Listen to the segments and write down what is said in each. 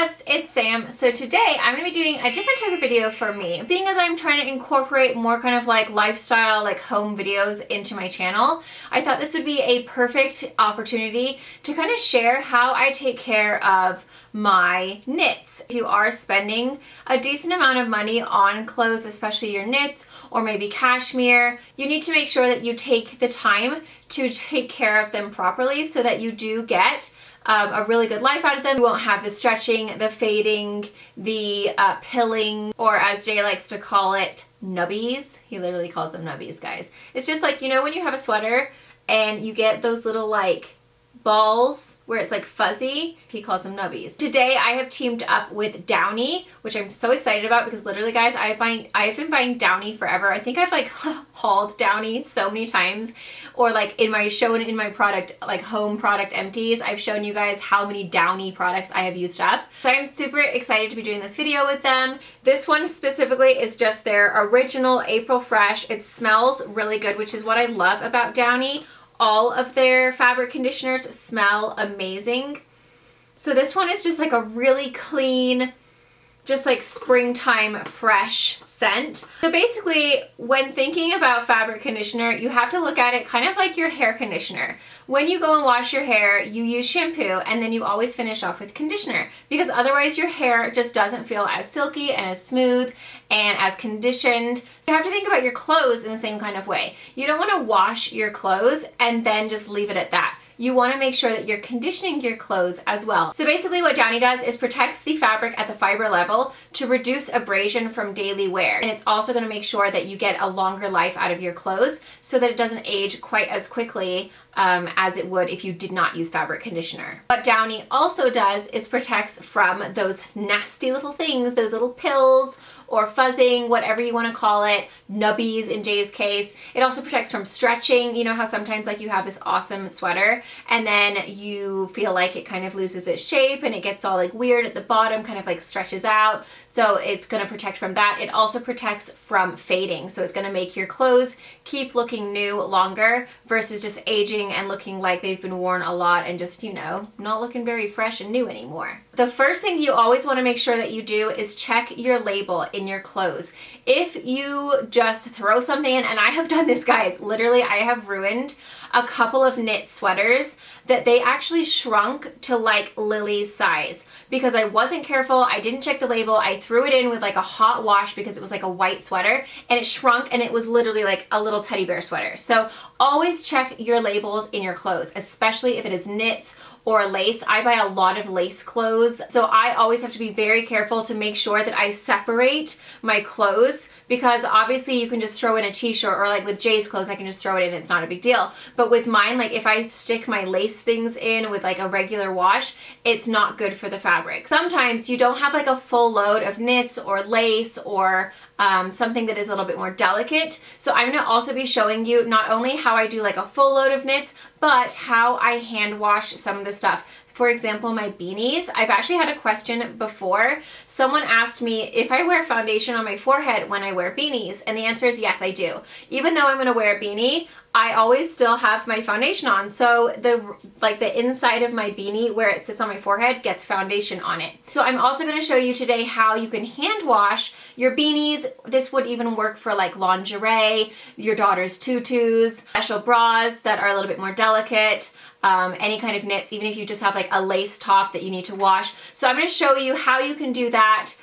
loves, it's Sam. So today I'm going to be doing a different type of video for me. Seeing as I'm trying to incorporate more kind of like lifestyle, like home videos into my channel, I thought this would be a perfect opportunity to kind of share how I take care of my knits. If you are spending a decent amount of money on clothes, especially your knits or maybe cashmere, you need to make sure that you take the time to take care of them properly so that you do get a really good life out of them. You won't have the stretching, the fading, the pilling, or as Jay likes to call it, nubbies. He literally calls them nubbies, guys. It's just like, you know when you have a sweater and you get those little like balls where it's like fuzzy? He calls them nubbies. Today I have teamed up with Downy, which I'm so excited about because literally guys, I have been buying Downy forever. I think I've like hauled Downy so many times, or like in my product, like home product empties, I've shown you guys how many Downy products I have used up. So I'm super excited to be doing this video with them. This one specifically is just their original April Fresh. It smells really good, which is what I love about Downy. All of their fabric conditioners smell amazing. So this one is just like a really clean, just like springtime fresh scent. So basically, when thinking about fabric conditioner, you have to look at it kind of like your hair conditioner. When you go and wash your hair, you use shampoo and then you always finish off with conditioner, because otherwise your hair just doesn't feel as silky and as smooth and as conditioned. So you have to think about your clothes in the same kind of way. You don't want to wash your clothes and then just leave it at that. You want to make sure that you're conditioning your clothes as well. So basically what Downy does is protects the fabric at the fiber level to reduce abrasion from daily wear. And it's also going to make sure that you get a longer life out of your clothes so that it doesn't age quite as quickly as it would if you did not use fabric conditioner. What Downy also does is protects from those nasty little things, those little pills or fuzzing, whatever you want to call it, nubbies in Jay's case. It also protects from stretching. You know how sometimes like you have this awesome sweater and then you feel like it kind of loses its shape and it gets all like weird at the bottom, kind of like stretches out. So it's going to protect from that. It also protects from fading. So it's going to make your clothes keep looking new longer versus just aging and looking like they've been worn a lot and just, you know, not looking very fresh and new anymore. The first thing you always want to make sure that you do is check your label in your clothes. If you just throw something in, and I have done this guys, literally I have ruined a couple of knit sweaters that they actually shrunk to like Lily's size because I wasn't careful, I didn't check the label, I threw it in with like a hot wash because it was like a white sweater and it shrunk and it was literally like a little teddy bear sweater. So always check your labels in your clothes, especially if it is knits or lace. I buy a lot of lace clothes, so I always have to be very careful to make sure that I separate my clothes, because obviously you can just throw in a t-shirt, or like with Jay's clothes I can just throw it in, it's not a big deal. But with mine, like if I stick my lace things in with like a regular wash, it's not good for the fabric. Sometimes you don't have like a full load of knits or lace or something that is a little bit more delicate. So I'm going to also be showing you not only how I do like a full load of knits, but how I hand wash some of the stuff. For example, my beanies. I've actually had a question before. Someone asked me if I wear foundation on my forehead when I wear beanies, and the answer is yes, I do. Even though I'm going to wear a beanie, I always still have my foundation on. So the inside of my beanie where it sits on my forehead gets foundation on it. So I'm also going to show you today how you can hand wash your beanies. This would even work for like lingerie, your daughter's tutus, special bras that are a little bit more delicate, any kind of knits, even if you just have like a lace top that you need to wash. So I'm going to show you how you can do that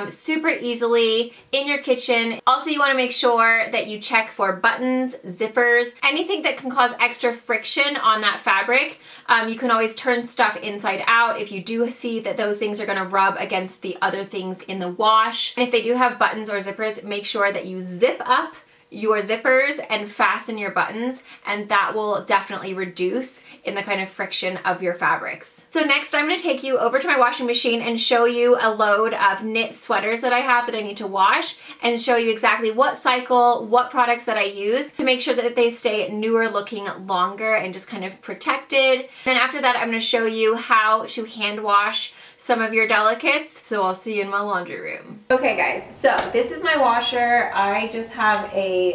super easily in your kitchen. Also, you want to make sure that you check for buttons, zippers, anything that can cause extra friction on that fabric. You can always turn stuff inside out if you do see that those things are going to rub against the other things in the wash. And if they do have buttons or zippers, make sure that you zip up your zippers and fasten your buttons, and that will definitely reduce in the kind of friction of your fabrics. So next I'm going to take you over to my washing machine and show you a load of knit sweaters that I have that I need to wash, and show you exactly what cycle, what products that I use to make sure that they stay newer looking longer and just kind of protected. Then after that I'm going to show you how to hand wash some of your delicates. So I'll see you in my laundry room. Okay guys, so this is my washer. I just have a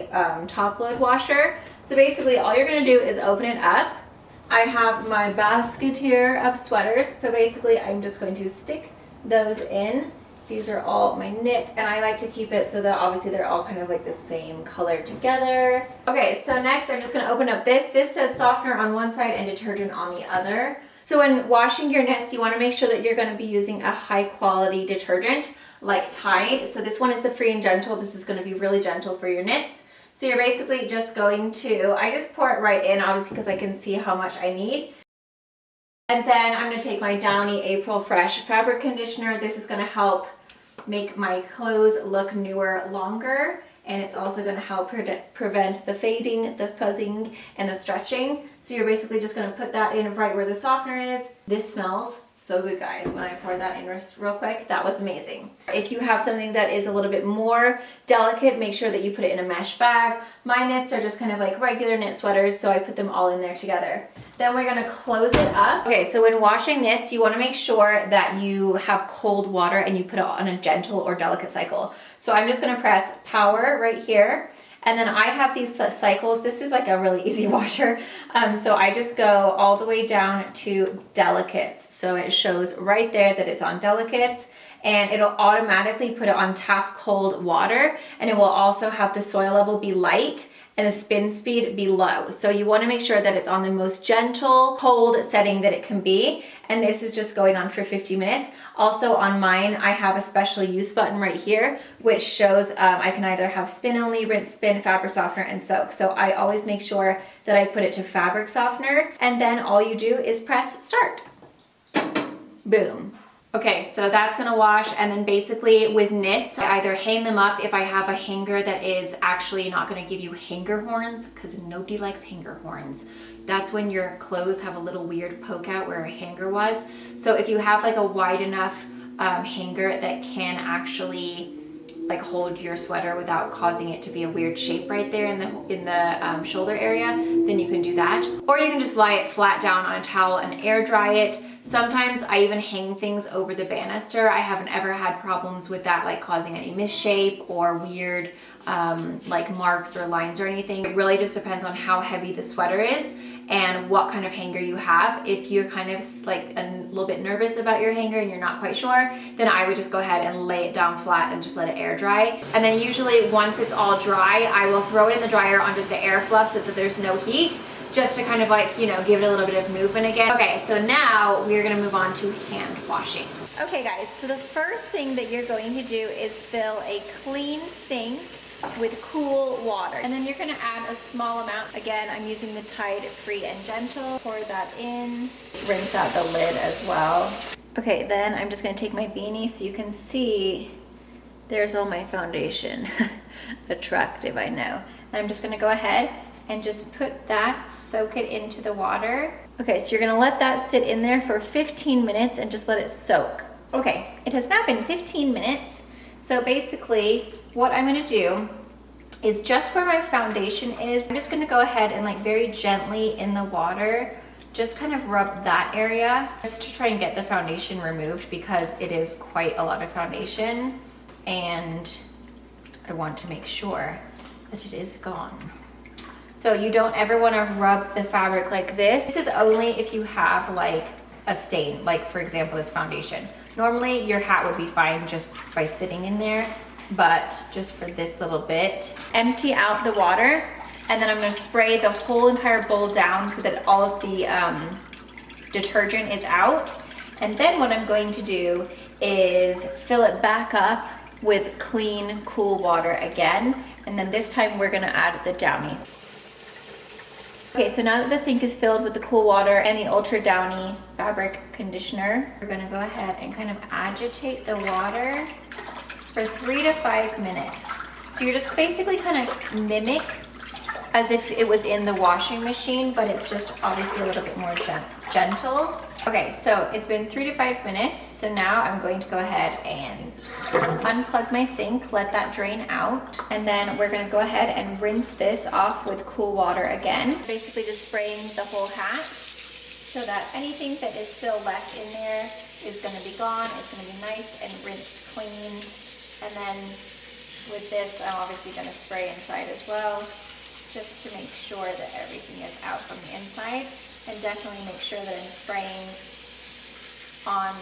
top load washer. So basically all you're gonna do is open it up. I have my basket here of sweaters. So basically I'm just going to stick those in. These are all my knits, and I like to keep it so that obviously they're all kind of like the same color together. Okay, so next I'm just gonna open up this. This says softener on one side and detergent on the other. So when washing your knits, you wanna make sure that you're gonna be using a high quality detergent like Tide. So this one is the Free and Gentle. This is gonna be really gentle for your knits. So you're basically just going to, I just pour it right in, obviously because I can see how much I need. And then I'm gonna take my Downy April Fresh fabric conditioner. This is gonna help make my clothes look newer longer, and it's also going to help prevent the fading, the fuzzing, and the stretching. So you're basically just going to put that in right where the softener is. This smells so good, guys. When I poured that in real quick, that was amazing. If you have something that is a little bit more delicate, make sure that you put it in a mesh bag. My knits are just kind of like regular knit sweaters, so I put them all in there together. Then we're gonna close it up. Okay, so when washing knits, you wanna make sure that you have cold water and you put it on a gentle or delicate cycle. So I'm just gonna press power right here. And then I have these cycles. This is like a really easy washer. So I just go all the way down to delicates. So it shows right there that it's on delicates, and it'll automatically put it on tap cold water, and it will also have the soil level be light and the spin speed be low. So you want to make sure that it's on the most gentle, cold setting that it can be. And this is just going on for 50 minutes. Also on mine, I have a special use button right here, which shows I can either have spin only, rinse, spin, fabric softener, and soak. So I always make sure that I put it to fabric softener, and then all you do is press start. Boom. Okay, so that's gonna wash, and then basically with knits, I either hang them up if I have a hanger that is actually not gonna give you hanger horns, because nobody likes hanger horns. That's when your clothes have a little weird poke out where a hanger was. So if you have like a wide enough hanger that can actually like hold your sweater without causing it to be a weird shape right there in the shoulder area, then you can do that. Or you can just lie it flat down on a towel and air dry it. Sometimes I even hang things over the banister. I haven't ever had problems with that, like causing any misshape or weird like marks or lines or anything. It really just depends on how heavy the sweater is and what kind of hanger you have. If you're kind of like a little bit nervous about your hanger and you're not quite sure, then I would just go ahead and lay it down flat and just let it air dry. And then usually once it's all dry, I will throw it in the dryer on just an air fluff so that there's no heat, just to kind of like, you know, give it a little bit of movement again. Okay, so now we're gonna move on to hand washing. Okay guys, so the first thing that you're going to do is fill a clean sink with cool water. And then you're gonna add a small amount. Again, I'm using the Tide Free and Gentle. Pour that in. Rinse out the lid as well. Okay, then I'm just gonna take my beanie so you can see there's all my foundation. Attractive, I know. And I'm just gonna go ahead and just put that, soak it into the water. Okay, so you're gonna let that sit in there for 15 minutes and just let it soak. Okay, it has now been 15 minutes. So basically, what I'm gonna do is just where my foundation is, I'm just gonna go ahead and like very gently in the water, just kind of rub that area, just to try and get the foundation removed because it is quite a lot of foundation and I want to make sure that it is gone. So you don't ever wanna rub the fabric like this. This is only if you have like a stain, like for example, this foundation. Normally your hat would be fine just by sitting in there, but just for this little bit. Empty out the water, and then I'm gonna spray the whole entire bowl down so that all of the detergent is out. And then what I'm going to do is fill it back up with clean, cool water again. And then this time we're gonna add the downies. Okay, so now that the sink is filled with the cool water and the Ultra Downy fabric conditioner, we're gonna go ahead and kind of agitate the water for 3 to 5 minutes. So you're just basically kind of mimic as if it was in the washing machine, but it's just obviously a little bit more gentle. Okay, so it's been 3 to 5 minutes. So now I'm going to go ahead and unplug my sink, let that drain out. And then we're gonna go ahead and rinse this off with cool water again. Basically just spraying the whole hat so that anything that is still left in there is gonna be gone. It's gonna be nice and rinsed clean. And then with this, I'm obviously gonna spray inside as well, just to make sure that everything is out from the inside. And definitely make sure that I'm spraying on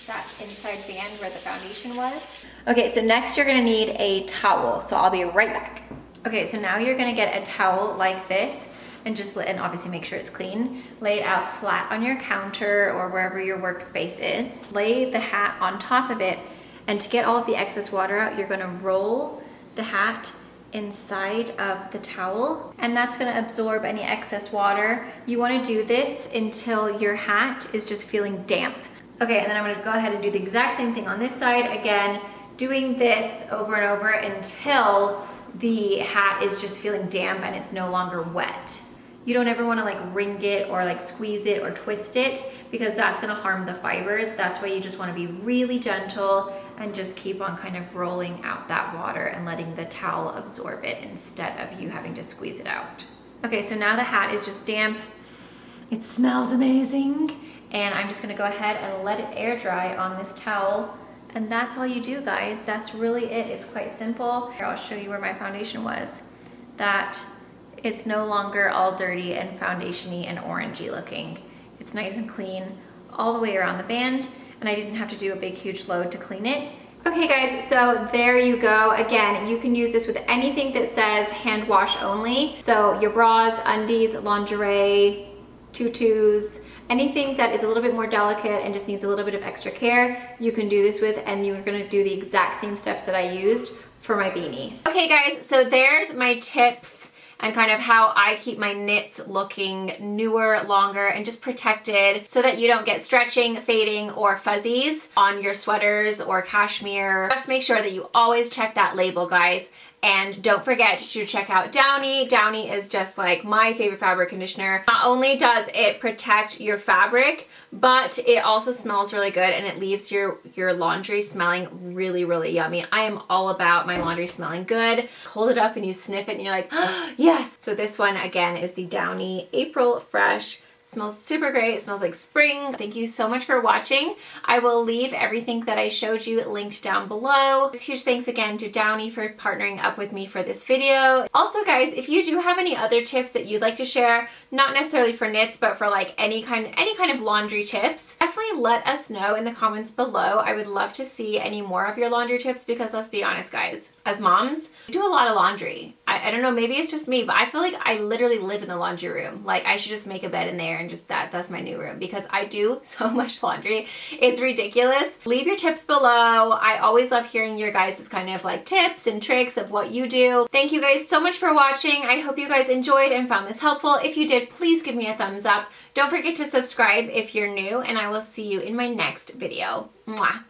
that inside band where the foundation was. Okay, so next you're gonna need a towel, so I'll be right back. Okay, so now you're gonna get a towel like this and and obviously make sure it's clean. Lay it out flat on your counter or wherever your workspace is. Lay the hat on top of it, and to get all of the excess water out, you're gonna roll the hat inside of the towel, and that's gonna absorb any excess water. You wanna do this until your hat is just feeling damp. Okay, and then I'm gonna go ahead and do the exact same thing on this side. Again, doing this over and over until the hat is just feeling damp and it's no longer wet. You don't ever wanna like wring it or like squeeze it or twist it, because that's gonna harm the fibers. That's why you just wanna be really gentle and just keep on kind of rolling out that water and letting the towel absorb it instead of you having to squeeze it out. Okay, so now the hat is just damp. It smells amazing. And I'm just gonna go ahead and let it air dry on this towel. And that's all you do, guys. That's really it. It's quite simple. Here, I'll show you where my foundation was. That it's no longer all dirty and foundation-y and orangey looking. It's nice and clean all the way around the band, and I didn't have to do a big, huge load to clean it. Okay guys, so there you go. Again, you can use this with anything that says hand wash only. So your bras, undies, lingerie, tutus, anything that is a little bit more delicate and just needs a little bit of extra care, you can do this with, and you're gonna do the exact same steps that I used for my beanies. Okay guys, so there's my tips and kind of how I keep my knits looking newer, longer, and just protected so that you don't get stretching, fading, or fuzzies on your sweaters or cashmere. Just make sure that you always check that label, guys. And don't forget to check out Downy. Downy is just like my favorite fabric conditioner. Not only does it protect your fabric, but it also smells really good and it leaves your laundry smelling really, really yummy. I am all about my laundry smelling good. Hold it up and you sniff it and you're like, oh, yes. So this one again is the Downy April Fresh. Smells super great. It smells like spring. Thank you so much for watching. I will leave everything that I showed you linked down below. Huge thanks again to Downy for partnering up with me for this video. Also guys, if you do have any other tips that you'd like to share, not necessarily for knits, but for like any kind of laundry tips, definitely let us know in the comments below. I would love to see any more of your laundry tips, because let's be honest guys, as moms, we do a lot of laundry. I don't know, maybe it's just me, but I feel like I literally live in the laundry room. Like I should just make a bed in there and just that's my new room, because I do so much laundry. It's ridiculous. Leave your tips below. I always love hearing your guys' kind of like tips and tricks of what you do. Thank you guys so much for watching. I hope you guys enjoyed and found this helpful. If you did, please give me a thumbs up. Don't forget to subscribe if you're new, and I will see you in my next video. Mwah.